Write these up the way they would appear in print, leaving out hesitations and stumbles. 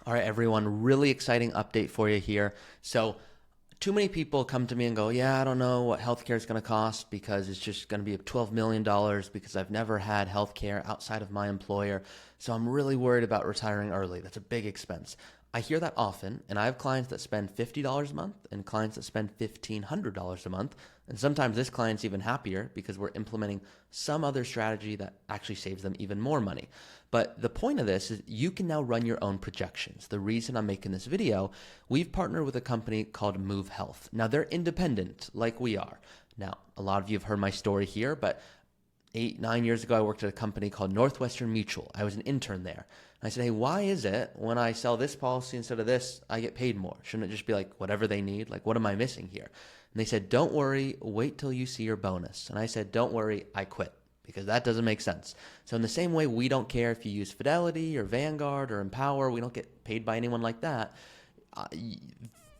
All right, everyone, really exciting update for you here. So, too many people come to me and go, yeah, I don't know what healthcare is going to cost because it's just going to be $12 million because I've never had healthcare outside of my employer. So I'm really worried about retiring early. That's a big expense. I hear that often, and I have clients that spend $50 a month and clients that spend $1,500 a month. And sometimes this client's even happier because we're implementing some other strategy that actually saves them even more money. But the point of this is you can now run your own projections. The reason I'm making this video, we've partnered with a company called Move Health. Now they're independent like we are. Now, a lot of you have heard my story here, but 8, 9 years ago, I worked at a company called Northwestern Mutual. I was an intern there. And I said, hey, why is it when I sell this policy instead of this, I get paid more? Shouldn't it just be like whatever they need? Like, what am I missing here? And they said, don't worry, wait till you see your bonus. And I said, don't worry, I quit because that doesn't make sense. So in the same way, we don't care if you use Fidelity or Vanguard or Empower. We don't get paid by anyone like that. Uh,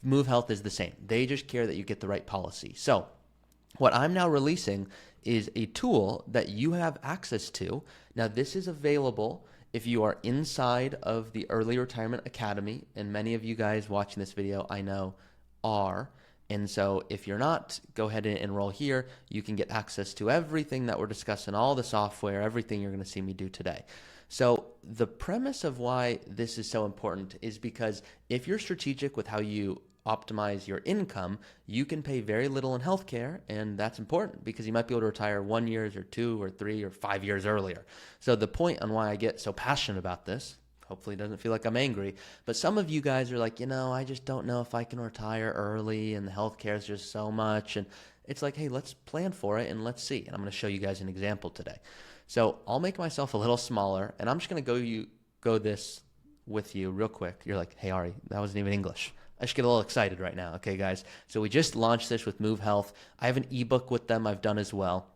Move Health is the same. They just care that you get the right policy. So what I'm now releasing is a tool that you have access to. Now, this is available if you are inside of the Early Retirement Academy, and many of you guys watching this video I know are. And so if you're not, go ahead and enroll here. You can get access to everything that we're discussing, all the software, everything you're going to see me do today. So the premise of why this is so important is because if you're strategic with how you optimize your income, you can pay very little in healthcare, and that's important because you might be able to retire 1 year or 2 or 3 or 5 years earlier. So the point on why I get so passionate about this, hopefully it doesn't feel like I'm angry, but some of you guys are like, I just don't know if I can retire early and the healthcare is just so much. And it's like, hey, let's plan for it and let's see. And I'm going to show you guys an example today. So I'll make myself a little smaller, and I'm just going to go this with you real quick. You're like, hey, Ari, that wasn't even English. I just get a little excited right now. Okay, guys. So we just launched this with Move Health. I have an ebook with them I've done as well,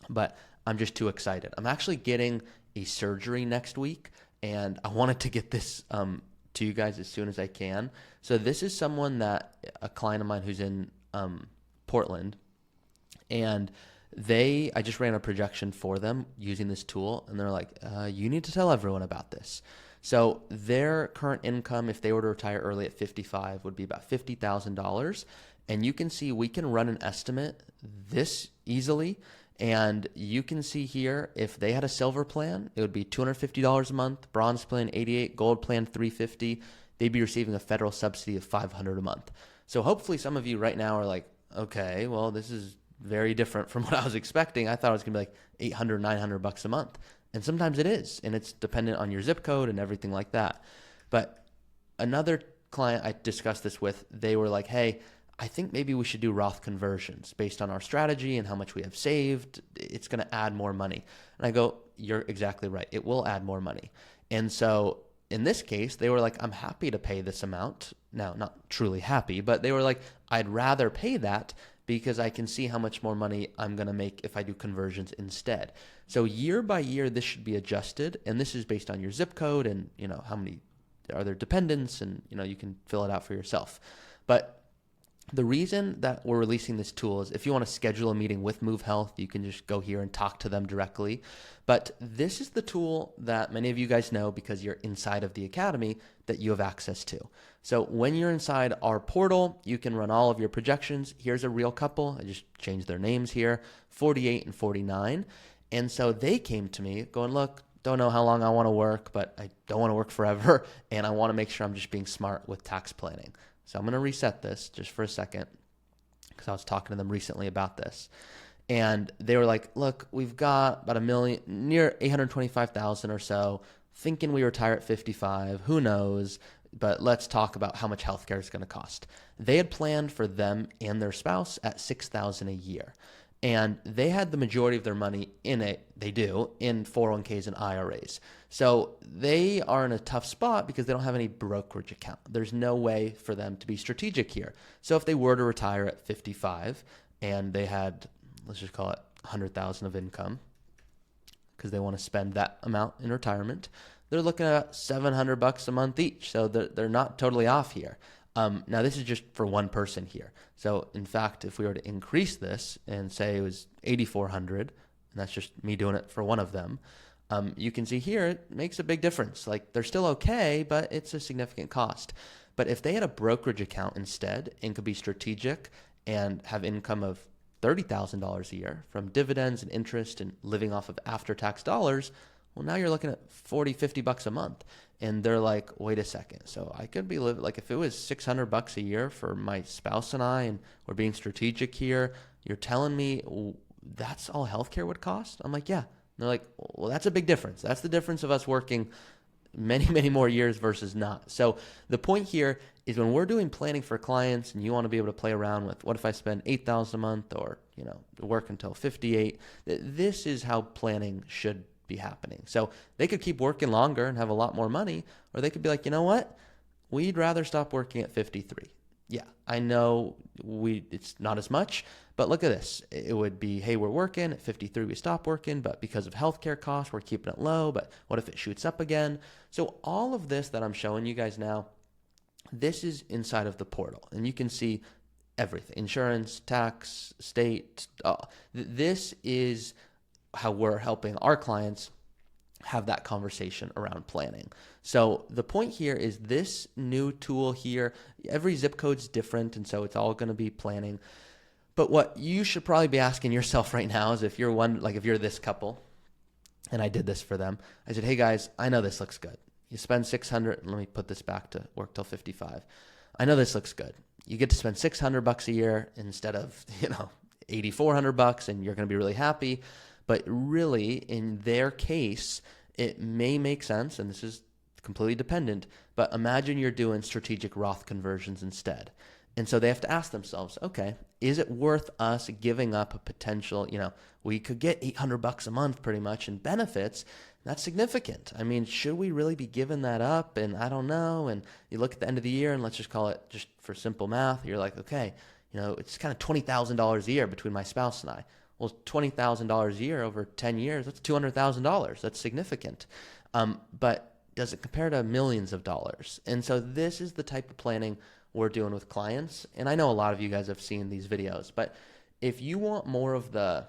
but I'm just too excited. I'm actually getting a surgery next week, and I wanted to get this to you guys as soon as I can. So this is a client of mine who's in Portland, and I just ran a projection for them using this tool, and they're like, you need to tell everyone about this. So their current income, if they were to retire early at 55, would be about $50,000. And you can see we can run an estimate this easily. And you can see here, if they had a silver plan, it would be $250 a month, bronze plan $88, gold plan $350. They'd be receiving a federal subsidy of $500 a month. So hopefully some of you right now are like, okay, well, this is very different from what I was expecting. I thought it was going to be like $800, $900 a month. And sometimes it is, and it's dependent on your zip code and everything like that. But another client I discussed this with, they were like, hey, I think maybe we should do Roth conversions based on our strategy and how much we have saved. It's going to add more money. And I go, you're exactly right. It will add more money. And so in this case, they were like, I'm happy to pay this amount. Now, not truly happy, but they were like, I'd rather pay that because I can see how much more money I'm going to make if I do conversions instead. So year by year, this should be adjusted, and this is based on your zip code and, how many are there dependents, and, you can fill it out for yourself. But the reason that we're releasing this tool is if you want to schedule a meeting with Move Health, you can just go here and talk to them directly. But this is the tool that many of you guys know because you're inside of the academy that you have access to. So when you're inside our portal, you can run all of your projections. Here's a real couple. I just changed their names here, 48 and 49. And so they came to me going, look, don't know how long I want to work, but I don't want to work forever. And I want to make sure I'm just being smart with tax planning. So I'm going to reset this just for a second because I was talking to them recently about this. And they were like, look, we've got about $1 million, near 825,000 or so, thinking we retire at 55. Who knows? But let's talk about how much healthcare is going to cost. They had planned for them and their spouse at $6,000 a year. And they had the majority of their money in 401ks and IRAs. So they are in a tough spot because they don't have any brokerage account. There's no way for them to be strategic here. So if they were to retire at 55 and they had, let's just call it 100,000 of income because they want to spend that amount in retirement, they're looking at $700 a month each. So they're not totally off here. Now, this is just for one person here. So, in fact, if we were to increase this and say it was 8,400, and that's just me doing it for one of them, You can see here, it makes a big difference. Like they're still okay, but it's a significant cost. But if they had a brokerage account instead and could be strategic and have income of $30,000 a year from dividends and interest and living off of after-tax dollars, well, now you're looking at $40-50 a month. And they're like, wait a second. So I could be living, like if it was $600 a year for my spouse and I, and we're being strategic here, you're telling me that's all healthcare would cost? I'm like, yeah. And they're like, well, that's a big difference. That's the difference of us working many, many more years versus not. So the point here is when we're doing planning for clients and you want to be able to play around with what if I spend $8,000 a month or, work until 58, this is how planning should be happening. So they could keep working longer and have a lot more money, or they could be like, you know what? We'd rather stop working at 53. Yeah, I know it's not as much, but look at this. It would be, hey, we're working at 53, we stop working, but because of healthcare costs, we're keeping it low, but what if it shoots up again? So all of this that I'm showing you guys now, this is inside of the portal, and you can see everything, insurance, tax, state. This is how we're helping our clients have that conversation around planning. So the point here is this new tool here, every zip code's different, and so it's all going to be planning. But what you should probably be asking yourself right now is if you're this couple, and I did this for them, I said, hey guys, I know this looks good. You spend $600, let me put this back to work till 55. I know this looks good. You get to spend $600 a year instead of, $8,400, and you're going to be really happy. But really, in their case, it may make sense, and this is completely dependent, but imagine you're doing strategic Roth conversions instead. And so they have to ask themselves, okay, is it worth us giving up a potential, we could get $800 a month pretty much in benefits. That's significant. I mean, should we really be giving that up? And I don't know. And you look at the end of the year, and let's just call it, just for simple math, you're like, okay, it's kind of $20,000 a year between my spouse and I. Well, $20,000 a year over 10 years, that's $200,000. That's significant. But does it compare to millions of dollars? And so this is the type of planning we're doing with clients. And I know a lot of you guys have seen these videos, but if you want more of the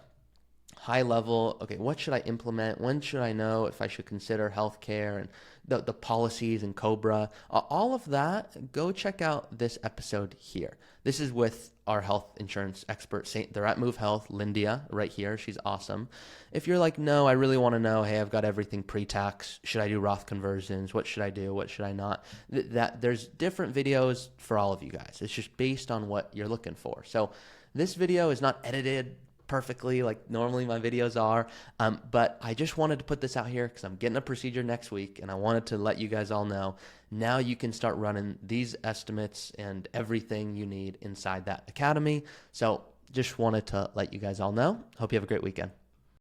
high level, okay, what should I implement? When should I know if I should consider healthcare and the policies and COBRA, all of that, go check out this episode here. This is with our health insurance expert. They're at Move Health, Lindia, right here. She's awesome. If you're like, no, I really want to know, hey, I've got everything pre-tax. Should I do Roth conversions? What should I do? What should I not? There's different videos for all of you guys. It's just based on what you're looking for. So this video is not edited perfectly like normally my videos are, but I just wanted to put this out here because I'm getting a procedure next week, and I wanted to let you guys all know now you can start running these estimates and everything you need inside that academy. So just wanted to let you guys all know. Hope you have a great weekend.